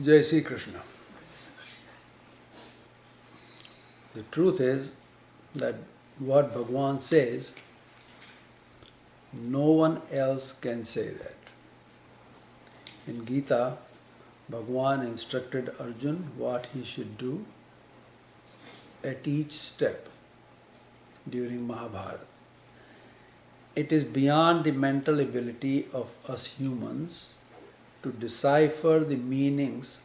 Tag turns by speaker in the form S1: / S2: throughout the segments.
S1: Jai Sri Krishna. The truth is that what Bhagavan says, no one else can say that. In Gita, Bhagavan instructed Arjun what he should do at each step during Mahabharata. It is beyond the mental ability of us humans to decipher the meanings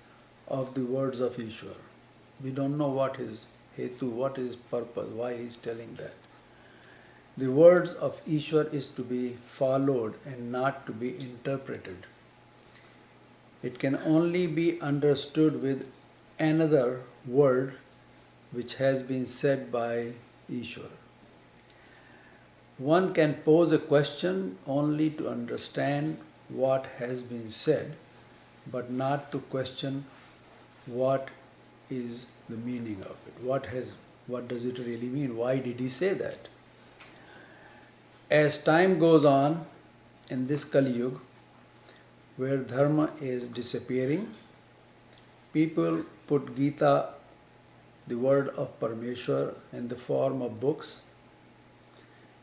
S1: of the words of Ishwar. We don't know what is hetu, what is purpose, why he is telling that. The words of Ishwar is to be followed and not to be interpreted. It can only be understood with another word which has been said by Ishwar. One can pose a question only to understand what has been said, but not to question what is the meaning of it. What does it really mean? Why did he say that? As time goes on in this Kali Yuga, where dharma is disappearing, people put Gita, the word of Parmeshwar, in the form of books,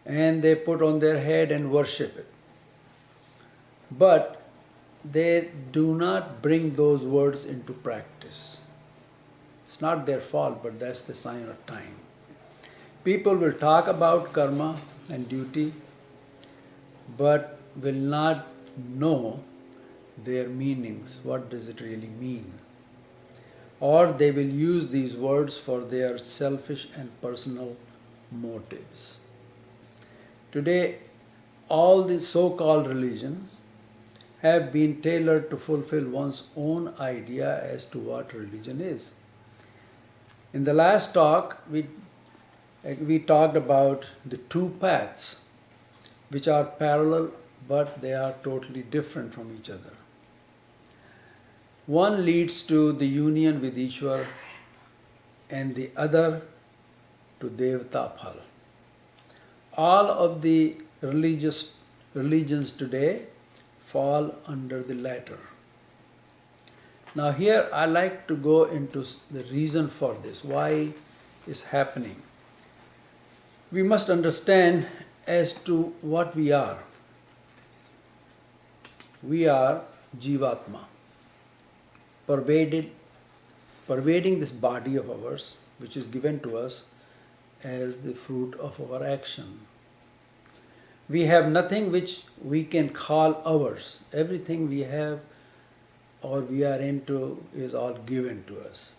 S1: and they put on their head and worship it. But they do not bring those words into practice. It's not their fault, but that's the sign of time. People will talk about karma and duty, but will not know their meanings. What does it really mean? Or they will use these words for their selfish and personal motives. Today, all the so-called religions have been tailored to fulfill one's own idea as to what religion is. In the last talk, we talked about the two paths which are parallel but they are totally different from each other. One leads to the union with Ishwar and the other to Devta Phal. All of the religions today fall under the latter. Now here I like to go into the reason for this, why it's happening. We must understand as to what we are. We are Jivatma, pervading this body of ours, which is given to us as the fruit of our action. We have nothing which we can call ours. Everything we have or we are into is all given to us,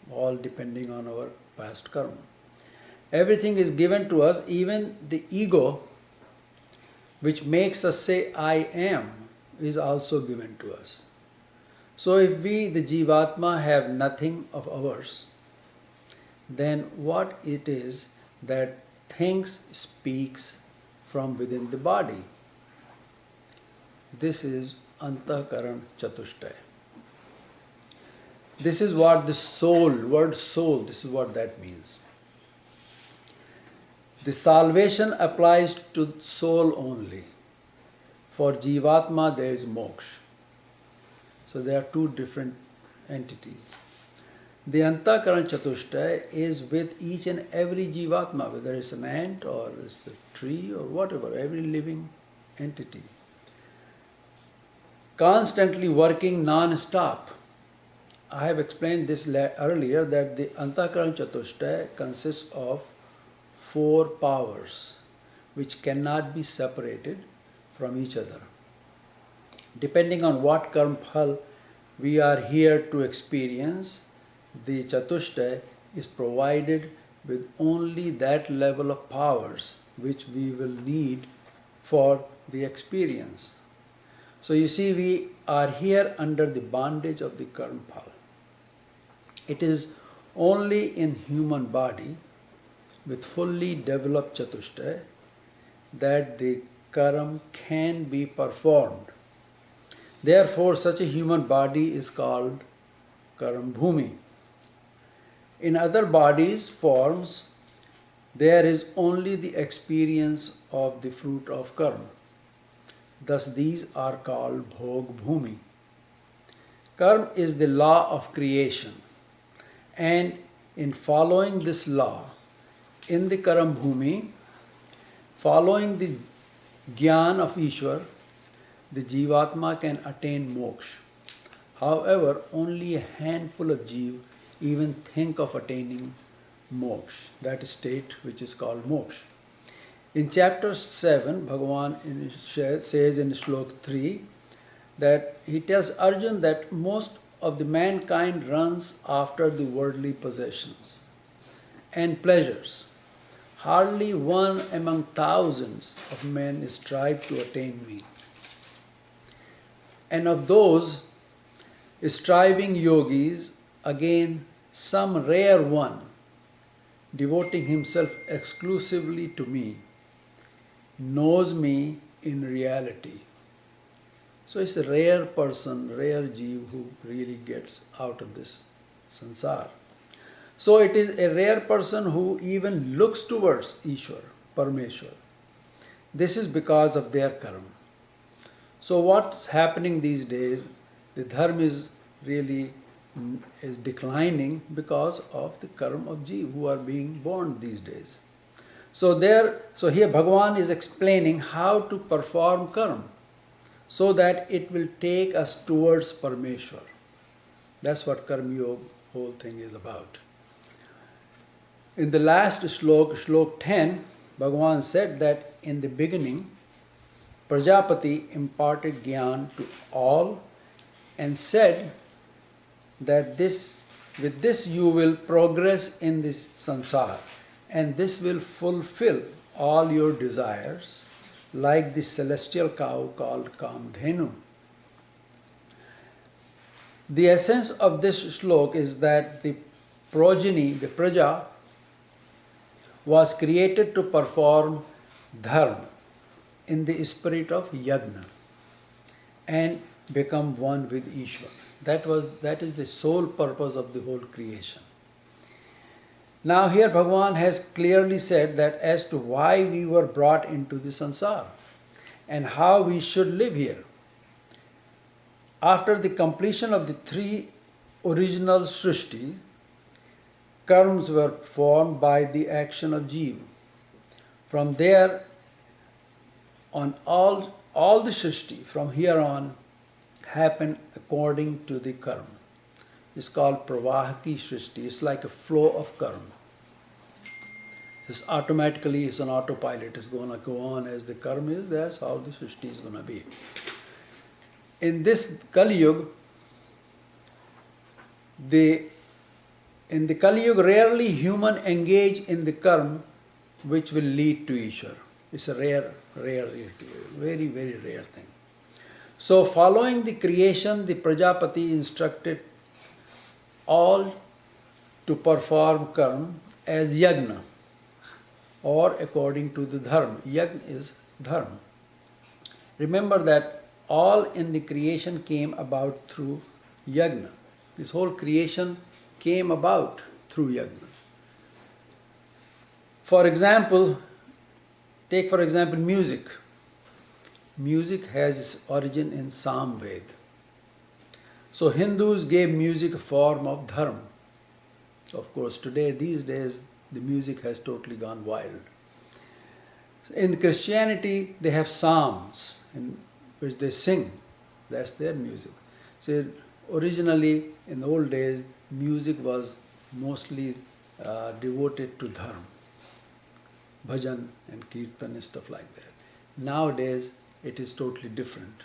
S1: all depending on our past karma. Everything is given to us, even the ego, which makes us say I am, is also given to us. So if we, the Jivatma, have nothing of ours, then what it is that thinks, speaks from within the body. This is Antakaran Chatushtaya. This is what the soul, word soul, this is what that means. The salvation applies to soul only. For Jivatma there is moksha. So there are two different entities. The Antakaran Chatushtaya is with each and every Jivatma, whether it's an ant or it's a tree or whatever, every living entity. Constantly working non-stop. I have explained this earlier that the Antakaran Chatushtaya consists of 4 powers which cannot be separated from each other. Depending on what karma phal we are here to experience, the Chatushtaya is provided with only that level of powers which we will need for the experience. So you see, we are here under the bondage of the karma phal. It is only in human body with fully developed Chatushtaya that the karma can be performed. Therefore, such a human body is called Karam Bhumi. In other bodies, forms, there is only the experience of the fruit of karma. Thus, these are called Bhog Bhumi. Karma is the law of creation, and in following this law, in the Karam Bhumi, following the Gyan of Ishwar, the Jivatma can attain moksha. However, only a handful of Jeev even think of attaining moksha, that state which is called moksha. In chapter 7, Bhagavan says in Shlok 3 that he tells Arjun that most of the mankind runs after the worldly possessions and pleasures. Hardly one among thousands of men strive to attain me. And of those striving yogis, again, some rare one, devoting himself exclusively to me, knows me in reality. So it's a rare person, rare Jeev who really gets out of this sansar. So it is a rare person who even looks towards Ishwar, Parameshwar. This is because of their karma. So what's happening these days, the dharma is really is declining because of the karma of Jeev who are being born these days. So here Bhagavan is explaining how to perform karma so that it will take us towards Parameshwar. That's what Karma Yoga whole thing is about. In the last shlok, shlok 10, Bhagavan said that in the beginning, Prajapati imparted Gyan to all and said that with this you will progress in this samsara, and this will fulfill all your desires like the celestial cow called Kamdhenu. The essence of this shlok is that the progeny, the praja, was created to perform dharma in the spirit of yagna and become one with Ishwar. That is the sole purpose of the whole creation. Now here Bhagavan has clearly said that as to why we were brought into the sansara and how we should live here. After the completion of the three original srishti, karmas were formed by the action of Jeev. From there on, all the srishti from here on happen according to the karma. It's called pravahaki srishti. It's like a flow of karma. It's automatically, it's an autopilot. It's going to go on as the karma is. That's how the srishti is going to be. In this Kali Yuga, in the Kali Yuga, rarely human engage in the karma which will lead to Ishwar. It's a rare, very, very rare thing. So following the creation, the Prajapati instructed all to perform karma as yagna or according to the dharma. Yagna is dharma. Remember that all in the creation came about through yagna. This whole creation came about through yagna. For example, take for example music. Music has its origin in Samved. So Hindus gave music a form of dharma. So of course these days, the music has totally gone wild. In Christianity, they have psalms in which they sing. That's their music. So originally, in the old days, music was mostly devoted to dharma, bhajan and kirtan and stuff like that. Nowadays, it is totally different.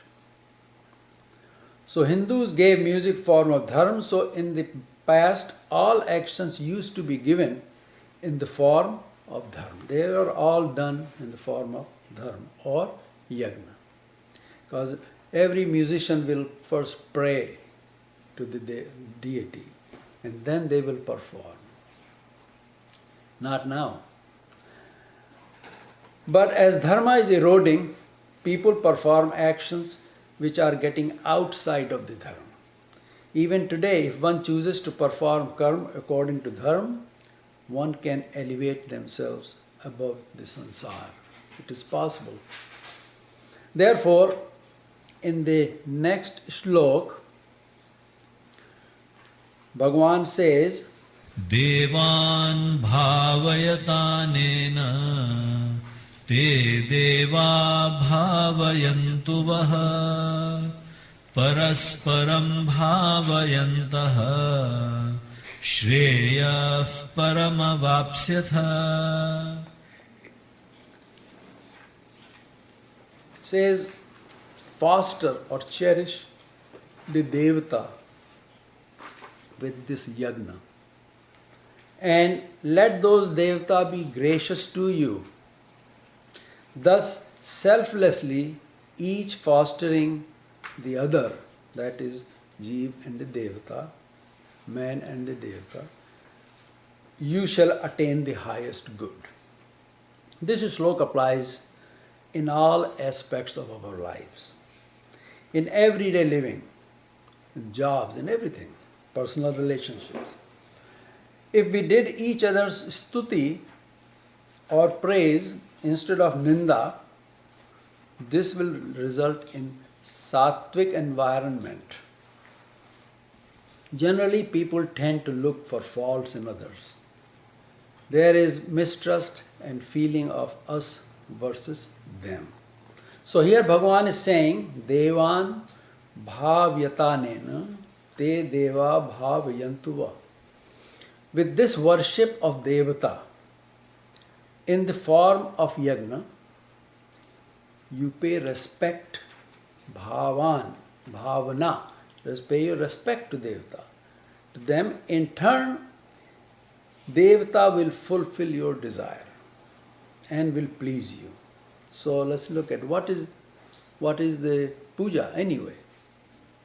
S1: So Hindus gave music form of dharma. So in the past, all actions used to be given in the form of dharma. They were all done in the form of dharma or yagna. Because every musician will first pray to the deity and then they will perform. Not now. But as dharma is eroding, people perform actions which are getting outside of the dharma. Even today, if one chooses to perform karma according to dharma, one can elevate themselves above the sansar. It is possible. Therefore, in the next shlok, Bhagavan says,
S2: Devan bhavayatanena te deva bhavayantu vaha parasparam bhavayantaha Shreya paramavapsyatha.
S1: Says, foster or cherish the Devata with this yagna. And let those Devata be gracious to you. Thus, selflessly, each fostering the other, that is, Jeev and the Devata, man and the Devata, you shall attain the highest good. This shloka applies in all aspects of our lives. In everyday living, in jobs, in everything, personal relationships. If we did each other's stuti or praise instead of ninda, this will result in sattvic environment. Generally, people tend to look for faults in others. There is mistrust and feeling of us versus them. So here Bhagavan is saying, Devan bhavyatanena te deva bhavayantuva. With this worship of Devata in the form of yagna, you pay respect, bhavana, just pay your respect to Devata. To them, in turn, Devata will fulfill your desire and will please you. So let's look at what is the puja anyway.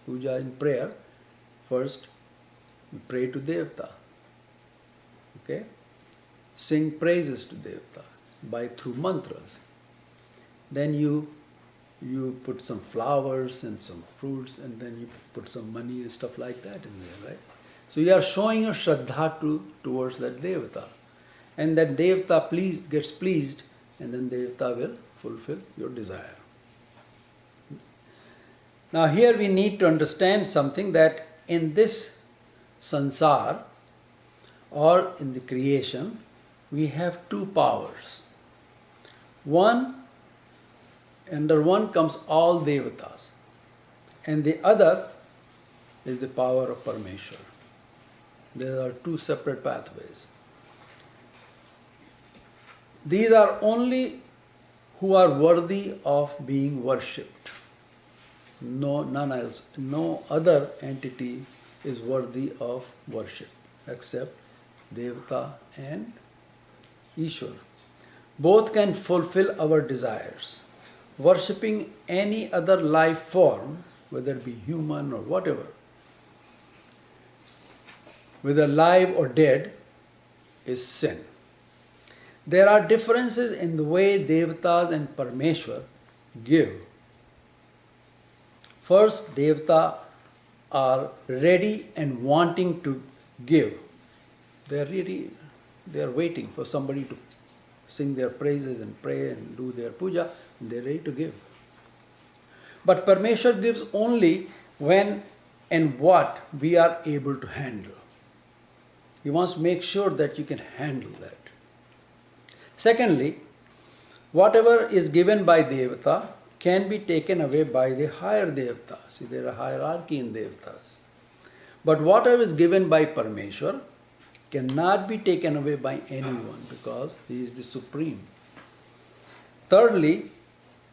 S1: Puja in prayer. First, you pray to Devata. Okay? Sing praises to Devata through mantras. Then you put some flowers and some fruits, and then you put some money and stuff like that in there, right? So you are showing your shraddha towards that Devata. And that Devata gets pleased, and then Devata will fulfill your desire. Now here we need to understand something, that in this sansar, or in the creation, we have two powers. Under one comes all Devatas, and the other is the power of Parmeshwar. There are two separate pathways. These are only who are worthy of being worshipped. None else, no other entity is worthy of worship except Devata and Ishwar. Both can fulfill our desires. Worshipping any other life form, whether it be human or whatever, whether alive or dead, is sin. There are differences in the way Devatas and Parmeshwar give. First, Devata are ready and wanting to give. They are waiting for somebody to sing their praises and pray and do their puja, and they are ready to give. But Parmeshwar gives only when and what we are able to handle. He wants to make sure that you can handle that. Secondly, whatever is given by Devata can be taken away by the higher Devatas. See, there is a hierarchy in Devatas. But whatever is given by Parmeshwar cannot be taken away by anyone, because he is the supreme. Thirdly,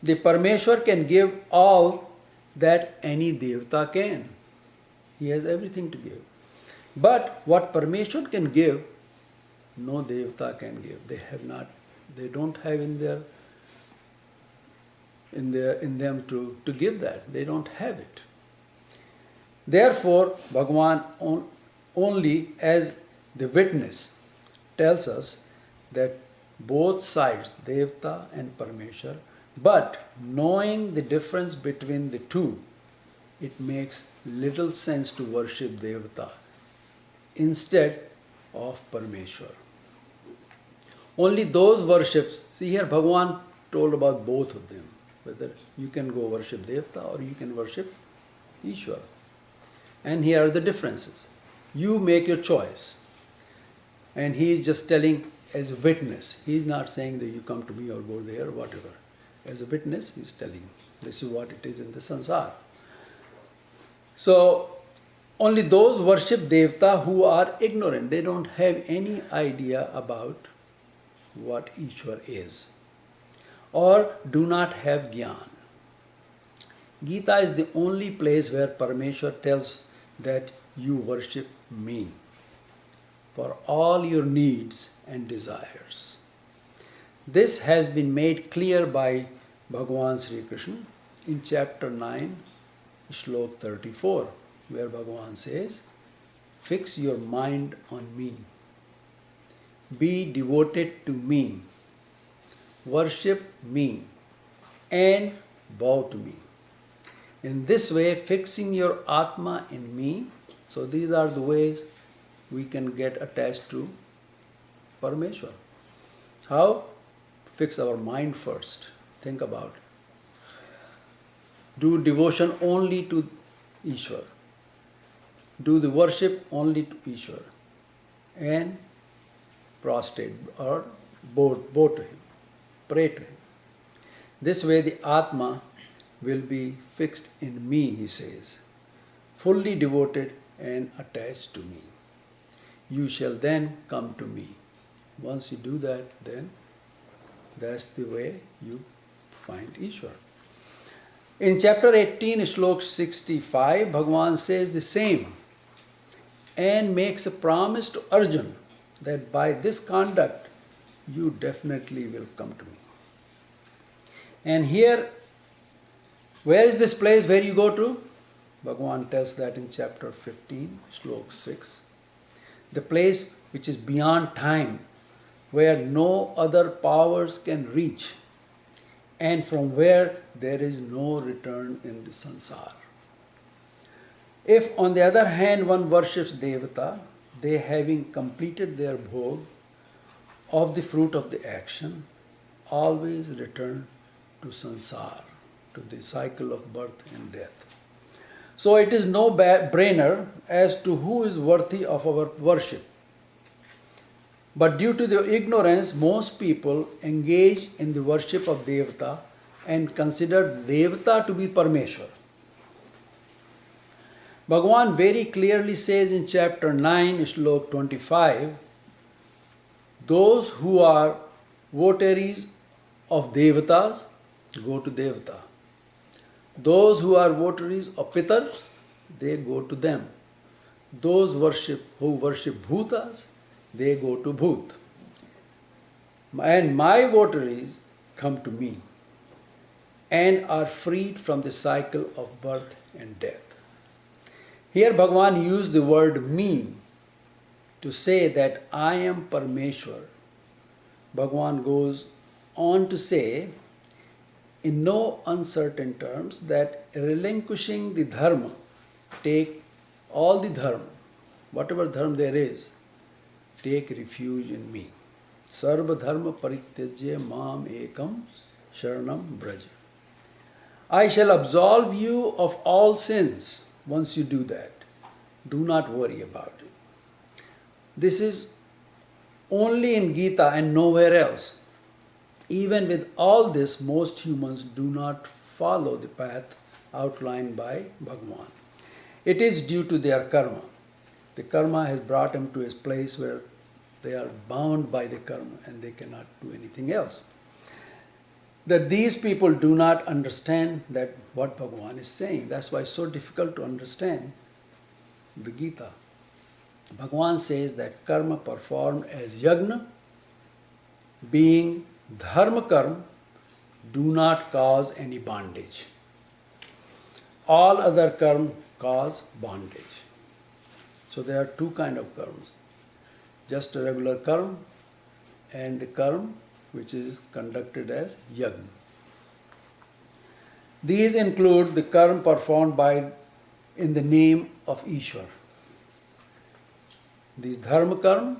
S1: the Parmeshwar can give all that any Devata can. He has everything to give. But what Parmeshwar can give, no Devata can give. They don't have in them to give that. They don't have it. Therefore, Bhagavan only as the witness tells us that both sides, Devata and Parmeshwar, but knowing the difference between the two, it makes little sense to worship Devata instead of Parmeshwar. Only those worships, see here Bhagavan told about both of them, whether you can go worship Devata or you can worship Ishwar. And here are the differences. You make your choice. And he is just telling as a witness. He is not saying that you come to me or go there or whatever. As a witness, he is telling, this is what it is in the sansar. So, only those worship Devta who are ignorant. They don't have any idea about what Ishwar is. Or do not have Gyan. Gita is the only place where Parameshwar tells that you worship me for all your needs and desires. This has been made clear by Bhagavan Sri Krishna in chapter 9, Shlok 34, where Bhagavan says, fix your mind on me, be devoted to me, worship me, and bow to me. In this way, fixing your Atma in me, so these are the ways we can get attached to Parameshwar. How? Fix our mind first. Think about it. Do devotion only to Ishwar. Do the worship only to Ishwar. And prostrate or bow to him. Pray to him. This way the Atma will be fixed in me, he says, fully devoted and attached to me. You shall then come to me. Once you do that, then that's the way you find Ishwar. In chapter 18, Shlok 65, Bhagavan says the same and makes a promise to Arjun that by this conduct you definitely will come to me. And here, where is this place where you go to? Bhagavan tells that in chapter 15, Shlok 6. The place which is beyond time, where no other powers can reach, and from where there is no return in the sansar. If, on the other hand, one worships Devata, they having completed their bhog of the fruit of the action, always return to sansar, to the cycle of birth and death. So it is no brainer as to who is worthy of our worship. But due to their ignorance, most people engage in the worship of Devata and consider Devata to be Parameshwar. Bhagavan very clearly says in chapter 9, Shlok 25, those who are votaries of Devatas go to Devata. Those who are votaries of Pitars, they go to them. Those who worship Bhutas, they go to Bhut. And my votaries come to me and are freed from the cycle of birth and death. Here Bhagavan used the word me to say that I am Parameshwar. Bhagavan goes on to say in no uncertain terms that relinquishing the dharma, take all the dharma, whatever dharma there is, take refuge in me. Sarva dharma parityajya mam ekam sharanam braja. I shall absolve you of all sins once you do that. Do not worry about it. This is only in Gita and nowhere else. Even with all this, most humans do not follow the path outlined by Bhagavan. It is due to their karma. The karma has brought them to a place where they are bound by the karma and they cannot do anything else. That these people do not understand that what Bhagavan is saying. That's why it's so difficult to understand the Gita. Bhagavan says that karma performed as yagna, being dharma karma, do not cause any bondage. All other karma cause bondage. So there are two kinds of karmas. Just a regular karma and the karma which is conducted as yagna. These include the karma performed in the name of Ishwar. This dharma karma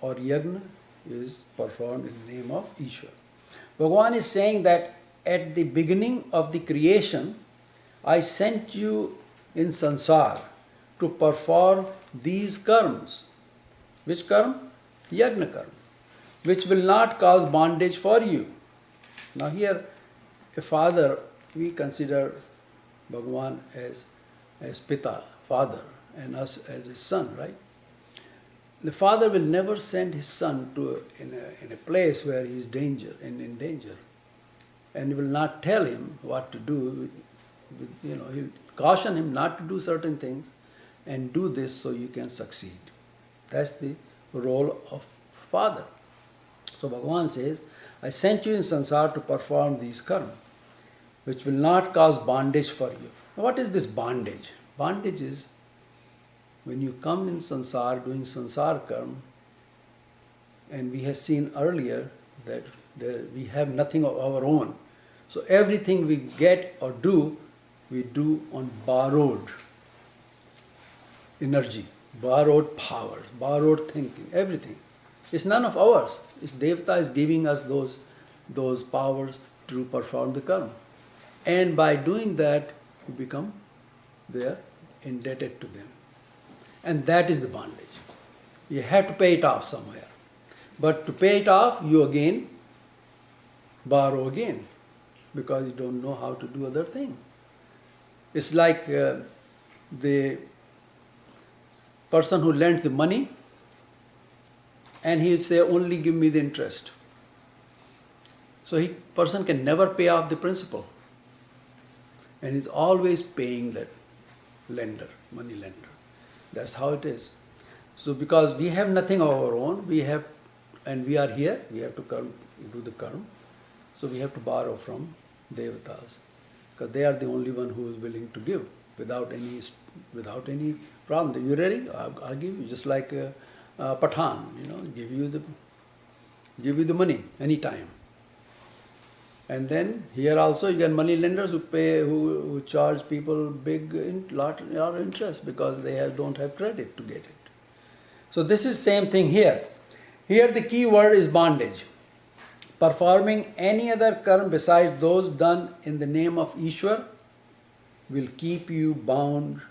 S1: or yagna is performed in the name of Ishwar. Bhagavan is saying that at the beginning of the creation, I sent you in sansar to perform these karmas. Which karma? Yagna karma, which will not cause bondage for you. Now here, a father, we consider Bhagavan as Pita, father, and us as his son, right? The father will never send his son in a place where he is in danger, and he will not tell him what to do. He'll caution him not to do certain things, and do this so you can succeed. That's the role of father. So Bhagavan says, I sent you in sansar to perform these karma, which will not cause bondage for you. Now, what is this bondage? Bondage is when you come in sansar doing sansar karma, and we have seen earlier that we have nothing of our own. So everything we get or do, we do on borrowed energy, borrowed powers, borrowed thinking, everything. It's none of ours. It's Devata is giving us those powers to perform the karma. And by doing that, we become there indebted to them. And that is the bondage. You have to pay it off somewhere. But to pay it off, you again borrow again, because you don't know how to do other things. It's like the person who lends the money, and he say, only give me the interest. So person can never pay off the principal. And he's always paying that lender, money lender. That's how it is. So because we have nothing of our own, we are here, we have to do the karma. So we have to borrow from devatas, because they are the only one who is willing to give without any problem. You ready? I'll give you, just like Pathan, give you the money anytime. And then here also you get money lenders who charge people lot of interest, because they don't have credit to get it. So this is same thing here. Here the key word is bondage. Performing any other karma besides those done in the name of Ishwar will keep you bound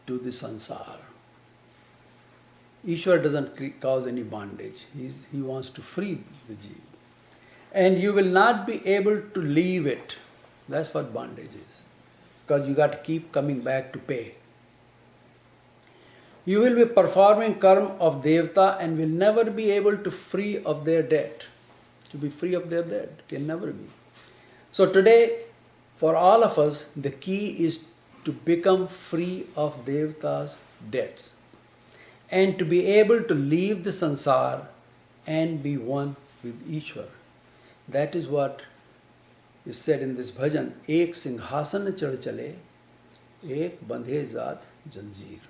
S1: to the sansar. Ishwar doesn't cause any bondage. He wants to free the jiva. And you will not be able to leave it. That's what bondage is. Because you got to keep coming back to pay. You will be performing karma of devata and will never be able to free of their debt. To be free of their debt can never be. So today, for all of us, the key is to become free of devata's debts, and to be able to leave the sansar and be one with Ishwar. That is what is said in this bhajan, Ek singhasan chad chale, ek bandhe zat janjeer.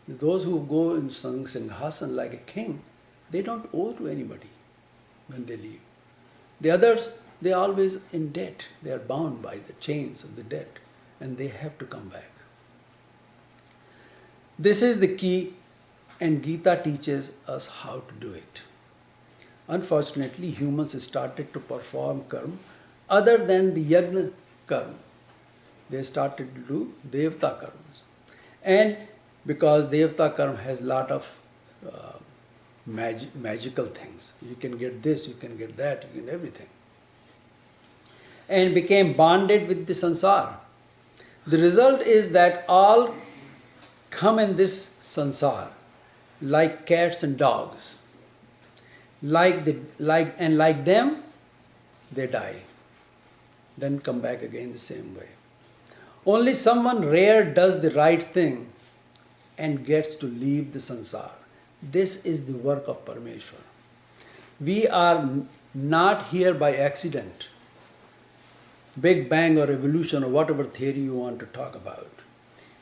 S1: Those who go in singhasan like a king, they don't owe to anybody when they leave. The others, they are always in debt. They are bound by the chains of the debt, and they have to come back. This is the key, and Gita teaches us how to do it. Unfortunately, humans started to perform karma other than the yagna karma. They started to do devata karmas. And because devata karma has a lot of magical things. You can get this, you can get that, you can everything. And became bonded with the sansar. The result is that all come in this sansar like cats and dogs. Like them, they die. Then come back again the same way. Only someone rare does the right thing and gets to leave the sansar. This is the work of Parameshwar. We are not here by accident. Big Bang or evolution or whatever theory you want to talk about.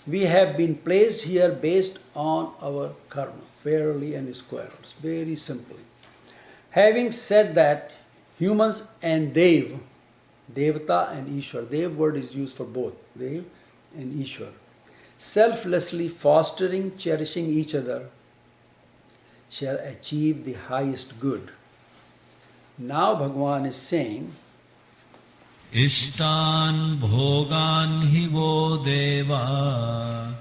S1: We have been placed here based on our karma, fairly and squarely, very simply. Having said that, humans and Devata and Ishwar, Dev word is used for both, Dev and Ishwar, selflessly fostering, cherishing each other, shall achieve the highest good. Now Bhagavan is saying,
S2: Ishtan bhogan hi vo deva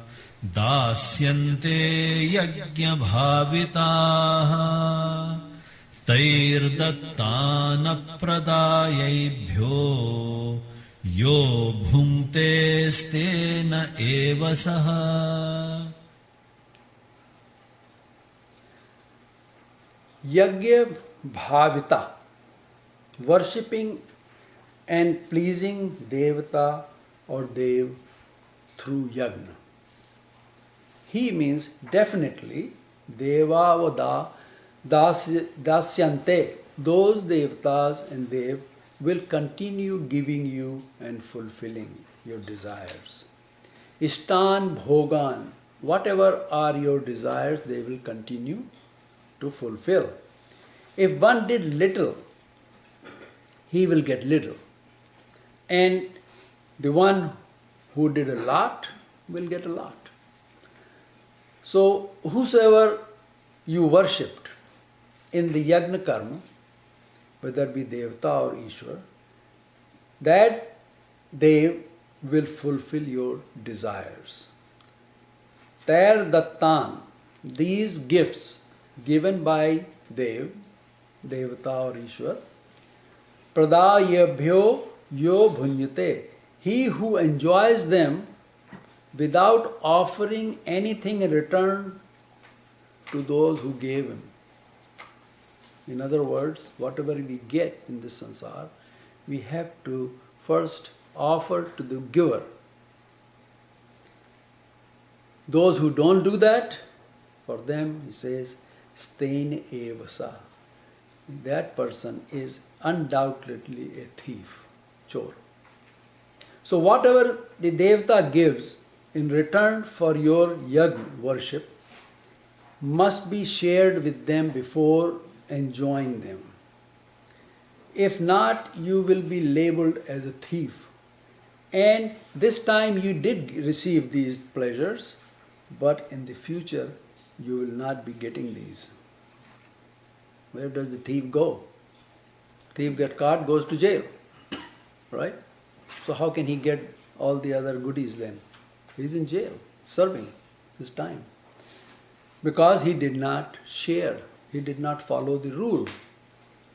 S2: दास्यन्ते यज्ञभाविताः तैर्दत्तानप्रदायैभ्यो यो भुङ्क्तेस्तेन एव सः.
S1: Yagya bhavita, worshipping and pleasing Devata or Dev through yagna. He means definitely Devavada dasyante, those Devatas and Dev will continue giving you and fulfilling your desires. Ishtan bhogan, whatever are your desires, they will continue to fulfill. If one did little, he will get little. And the one who did a lot will get a lot. So whosoever you worshipped in the yagna karma, whether it be Devata or Ishwar, that Dev will fulfill your desires. Tair dattan, these gifts given by Dev, Devata or Ishwar, pradayabhyo yo bhunyate, he who enjoys them without offering anything in return to those who gave him. In other words, whatever we get in this sansar, we have to first offer to the giver. Those who don't do that, for them, he says, stain evasa. That person is undoubtedly a thief, chor. So whatever the Devata gives in return for your yagna worship must be shared with them before enjoying them. If not, you will be labeled as a thief. And this time you did receive these pleasures, but in the future you will not be getting these. Where does the thief go? Thief gets caught, goes to jail, right? So how can he get all the other goodies then? He's in jail, serving his time. Because he did not share, he did not follow the rule.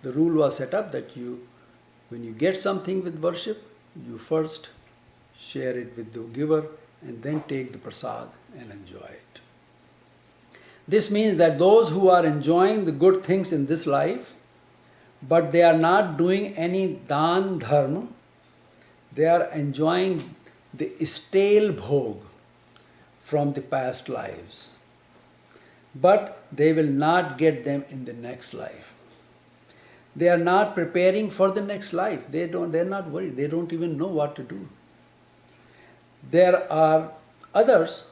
S1: The rule was set up that when you get something with worship, you first share it with the giver and then take the prasad and enjoy it. This means that those who are enjoying the good things in this life, but they are not doing any dan dharma, they are enjoying the stale bhog from the past lives. But they will not get them in the next life. They are not preparing for the next life. They're not worried. They don't even know what to do. There are others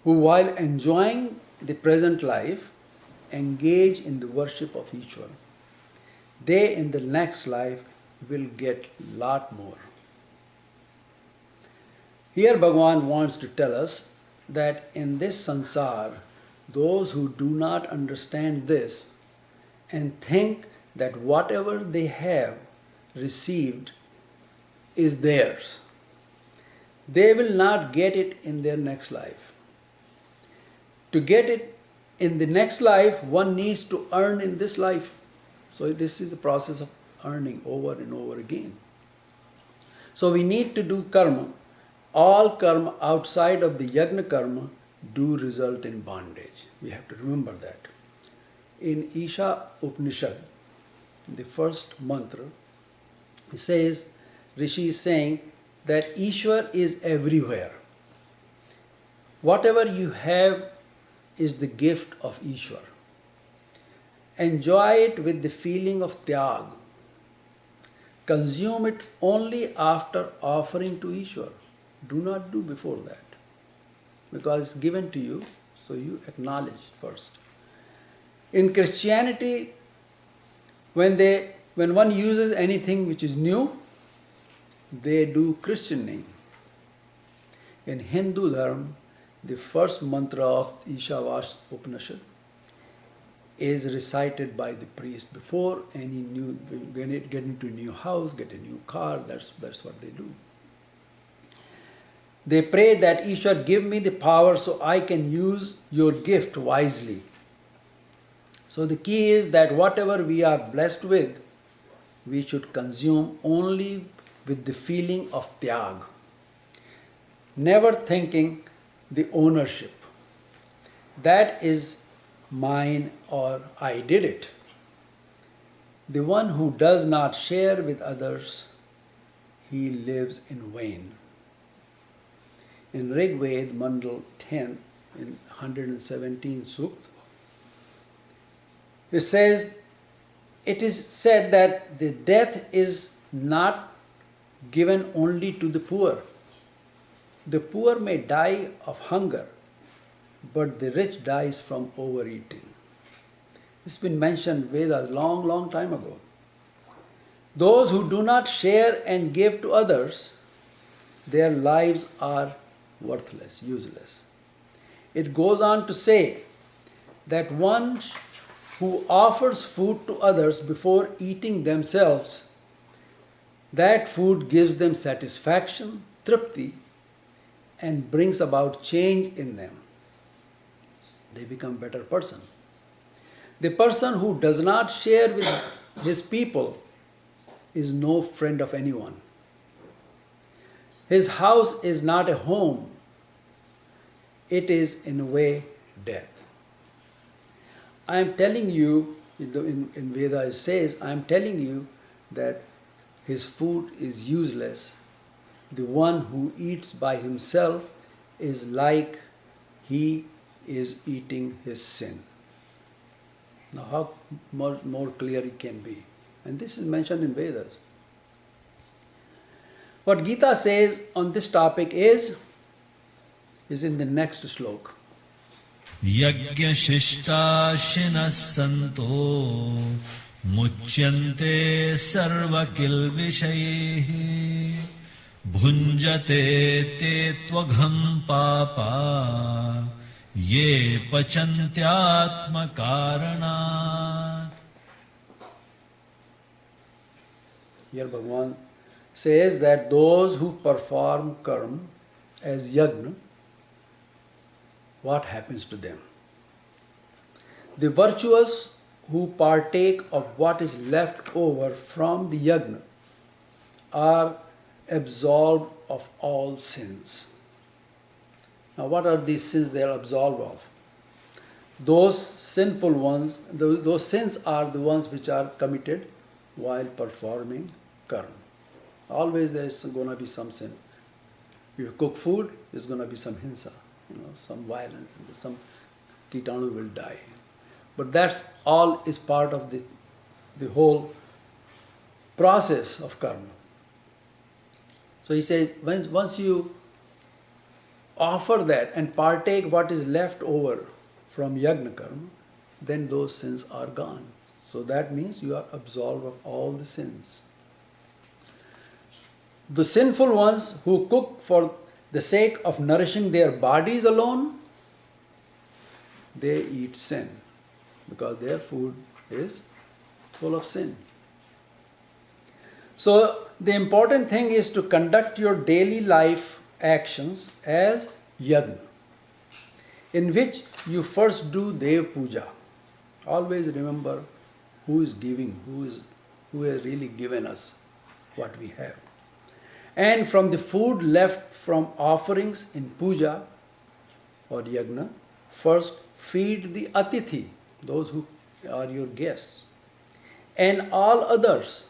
S1: who, while enjoying the present life, engage in the worship of Ishwar. They in the next life will get a lot more. Here Bhagavan wants to tell us that in this sansar, those who do not understand this and think that whatever they have received is theirs, they will not get it in their next life. To get it in the next life, one needs to earn in this life. So this is the process of earning over and over again. So we need to do karma. All karma outside of the yagna karma do result in bondage. We have to remember that. In Isha Upanishad, the first mantra, it says, Rishi is saying that Ishwar is everywhere. Whatever you have is the gift of Ishwar. Enjoy it with the feeling of tyag. Consume it only after offering to Ishwar. Do not do before that. Because it's given to you, so you acknowledge first. In Christianity, when one uses anything which is new, they do Christianing. In Hindu Dharma, the first mantra of Ishavas Upanishad is recited by the priest before when it get into a new house, get a new car, that's what they do. They pray that Ishwar give me the power so I can use your gift wisely. So the key is that whatever we are blessed with, we should consume only with the feeling of tyag, never thinking the ownership. That is mine or I did it. The one who does not share with others, he lives in vain. In Rig Veda, Mandal 10, in 117 Sukt, it is said that the death is not given only to the poor. The poor may die of hunger, but the rich dies from overeating. It's been mentioned in Vedas long time ago. Those who do not share and give to others, their lives are worthless, useless. It goes on to say that one who offers food to others before eating themselves, that food gives them satisfaction, tripti, and brings about change in them. They become a better person. The person who does not share with his people is no friend of anyone. His house is not a home. It is in a way death. I am telling you, in Veda it says, I am telling you that his food is useless. The one who eats by himself is like he is eating his sin. Now how more clear it can be. And this is mentioned in Vedas. What Gita says on this topic is in the next slok.
S2: Yagyashishtashinas santo muchyante sarvakilvishayehi bhunjate te tvagham papa ye pachantyatma karanat.
S1: Here Bhagavan says that those who perform karma as yajna, what happens to them? The virtuous who partake of what is left over from the yajna are absolved of all sins. Now what are these sins they are absolved of? Those sinful ones, those sins are the ones which are committed while performing karma. Always there is going to be some sin. You cook food, there's going to be some hinsa, some violence, and some kitanu will die. But that's all is part of the whole process of karma. So he says, once you offer that and partake what is left over from yajna karma, then those sins are gone. So that means you are absolved of all the sins. The sinful ones who cook for the sake of nourishing their bodies alone, they eat sin because their food is full of sin. So the important thing is to conduct your daily life actions as yajna, in which you first do Dev Puja. Always remember who is giving, who has really given us what we have. And from the food left from offerings in puja or yajna, first feed the atithi, those who are your guests, and all others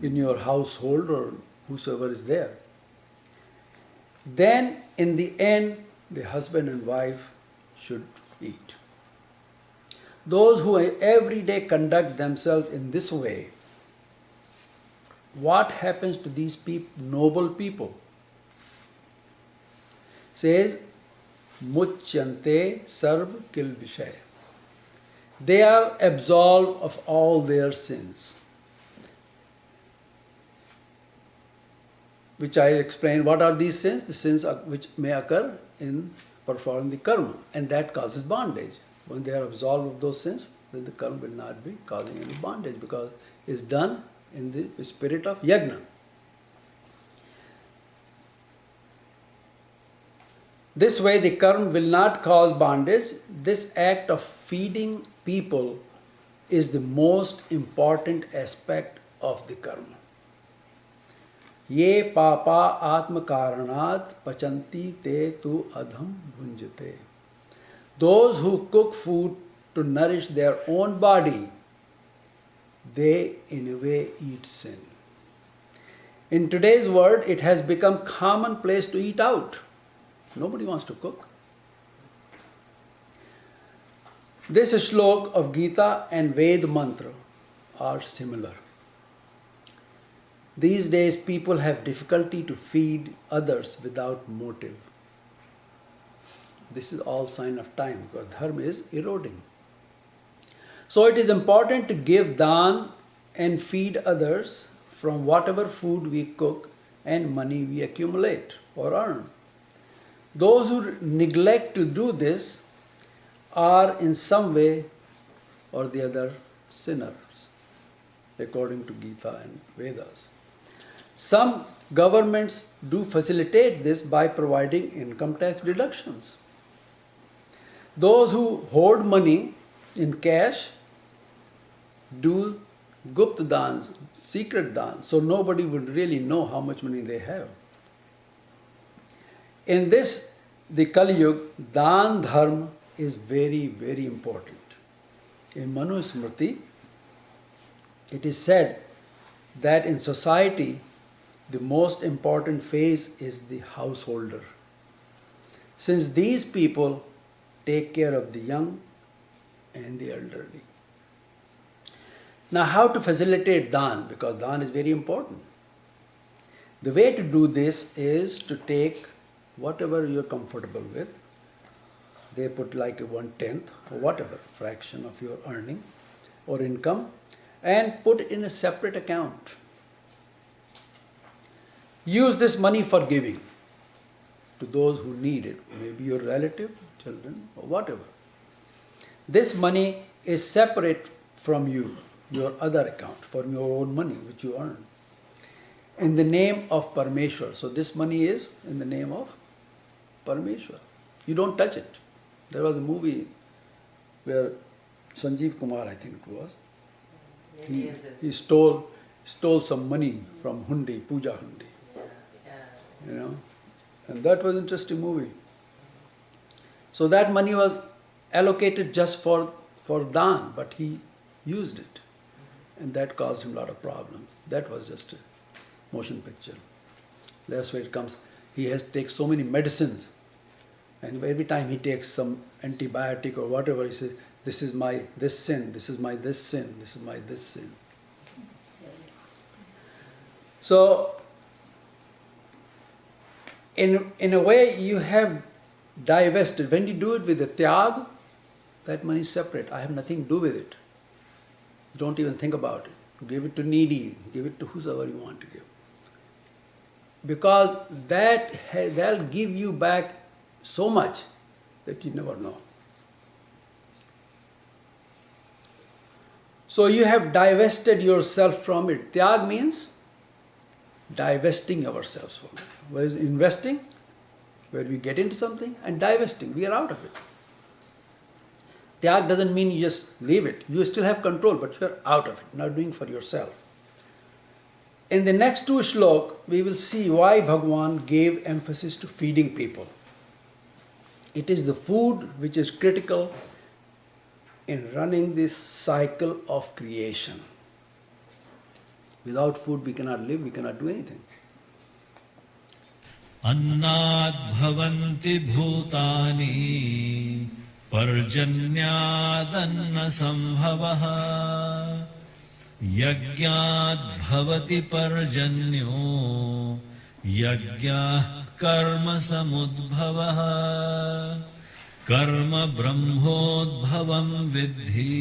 S1: in your household or whosoever is there. Then in the end, the husband and wife should eat. Those who every day conduct themselves in this way, what happens to these noble people? Says, Muchyante sarv kil vishay. They are absolved of all their sins. Which I explained, what are these sins? The sins which may occur in performing the karma, and that causes bondage. When they are absolved of those sins, then the karma will not be causing any bondage because it's done in the spirit of yajna. This way, the karma will not cause bondage. This act of feeding people is the most important aspect of the karma. Ye papa atma karanat pachanti te tu adham bhunjate. Those who cook food to nourish their own body, they in a way eat sin. In today's world, it has become commonplace to eat out. Nobody wants to cook. This shlok of Gita and Ved mantra are similar. These days, people have difficulty to feed others without motive. This is all sign of time because dharma is eroding. So it is important to give dan and feed others from whatever food we cook and money we accumulate or earn. Those who neglect to do this are in some way or the other sinners, according to Gita and Vedas. Some governments do facilitate this by providing income tax deductions. Those who hoard money in cash do Gupta dans, secret dans, so nobody would really know how much money they have. In this, the Kali Yuga, Dan Dharma is very, very important. In Manu Smriti, it is said that in society, the most important phase is the householder. Since these people take care of the young and the elderly. Now, how to facilitate Dan? Because Dan is very important. The way to do this is to take whatever you're comfortable with. They put like a 1/10 or whatever fraction of your earning or income and put it in a separate account. Use this money for giving to those who need it, maybe your relative, children, or whatever. This money is separate from you, your other account, from your own money which you earn, in the name of Parmeshwar. So this money is in the name of Parmeshwar. You don't touch it. There was a movie where Sanjeev Kumar, I think it was, he stole some money from Hundi, Puja Hundi. You know, and that was an interesting movie. So that money was allocated just for Dan, but he used it, and that caused him a lot of problems. That was just a motion picture. That's where it comes. He has to take so many medicines, and every time he takes some antibiotic or whatever, he says, "This is my this sin. This is my this sin. This is my this sin." So, in a way, you have divested. When you do it with the tyag, that money is separate. I have nothing to do with it. Don't even think about it. Give it to needy. Give it to whosoever you want to give. Because that'll give you back so much that you never know. So you have divested yourself from it. Tyag means divesting ourselves from it. Whereas investing, where we get into something, and divesting, we are out of it. Tyag doesn't mean you just leave it. You still have control, but you are out of it, not doing for yourself. In the next two shlok, we will see why Bhagavan gave emphasis to feeding people. It is the food which is critical in running this cycle of creation. Without food, we cannot live, we cannot do anything.
S2: अन्नाद् भवन्ति भूतानि पर्जन्यादन्नसम्भवः यज्ञाद् भवति पर्जन्यो यज्ञः कर्मसमुद्भवः कर्म ब्रह्मोद्भवं विद्धि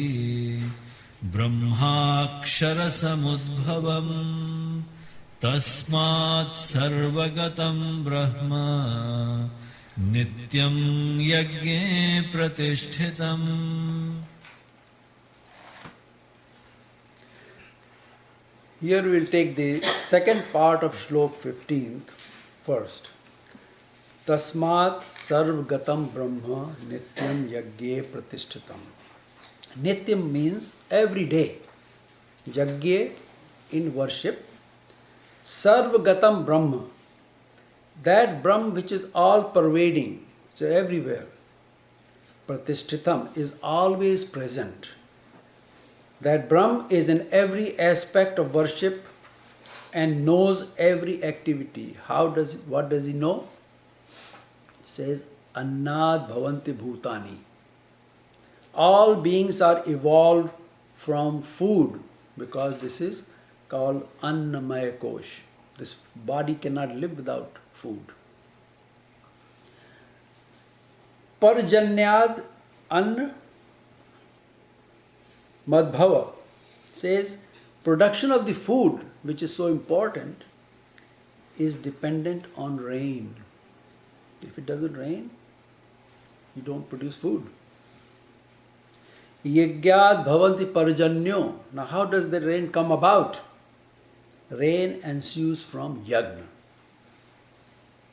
S2: ब्रह्माक्षरसमुद्भवम् तस्मात् सर्वगतं ब्रह्म नित्यं यज्ञे प्रतिष्ठितम्.
S1: Here we will take the second part of Shlok 15 first. Tasmat sarvgatam brahma nityam yagye pratishthitam. Nityam means every day. Yagye in worship. Sarvagatam Brahma, that Brahm which is all pervading, so everywhere. Pratishthitam is always present. That Brahm is in every aspect of worship and knows every activity. What does he know? It says, Annad Bhavanti Bhutani. All beings are evolved from food, because this is called Annamaya Kosh. This body cannot live without food. Parjanyad Anna Madbhava says production of the food, which is so important, is dependent on rain. If it doesn't rain, you don't produce food. Yagyad bhavanti parjanyo. Now how does the rain come about? Rain ensues from yagna.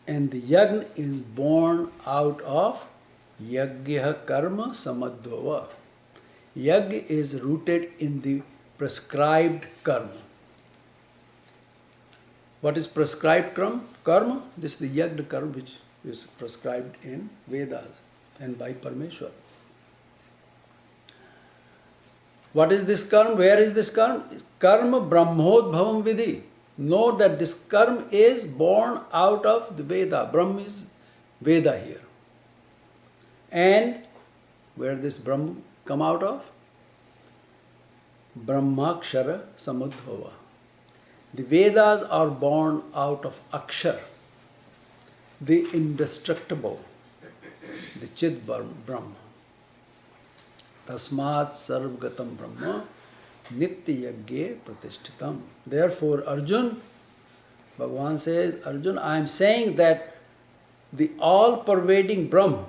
S1: And the yagna is born out of yagya karma samadhava. Yagya is rooted in the prescribed karma. What is prescribed karma? This is the yagna karma which is prescribed in Vedas and by Parmeshwar. What is this karma? Where is this karma? Karma brahmodbhavam vidhi. Know that this karma is born out of the Veda. Brahma is Veda here. And where this Brahma come out of? Brahmakshara samudbhava. The Vedas are born out of Akshar, the indestructible, the Chid Brahma. Tasmat sarvgatam brahma nitya yagye pratishthitam. Therefore, Arjun, Bhagavan says, Arjun, I am saying that the all-pervading Brahma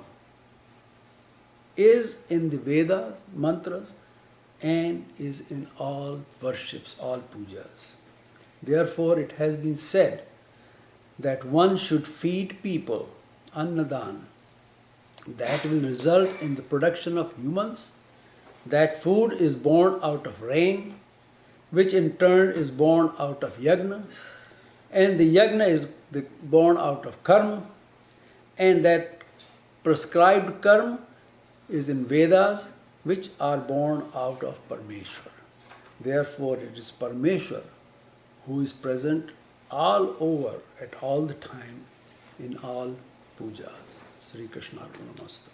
S1: is in the Vedas, mantras, and is in all worships, all pujas. Therefore, it has been said that one should feed people, annadan, that will result in the production of humans. That food is born out of rain, which in turn is born out of yagna, and the yagna is born out of karma, and that prescribed karma is in Vedas, which are born out of Parmeshwar. Therefore, it is Parmeshwar who is present all over, at all the time, in all pujas. Sri Krishna Arpanamastu.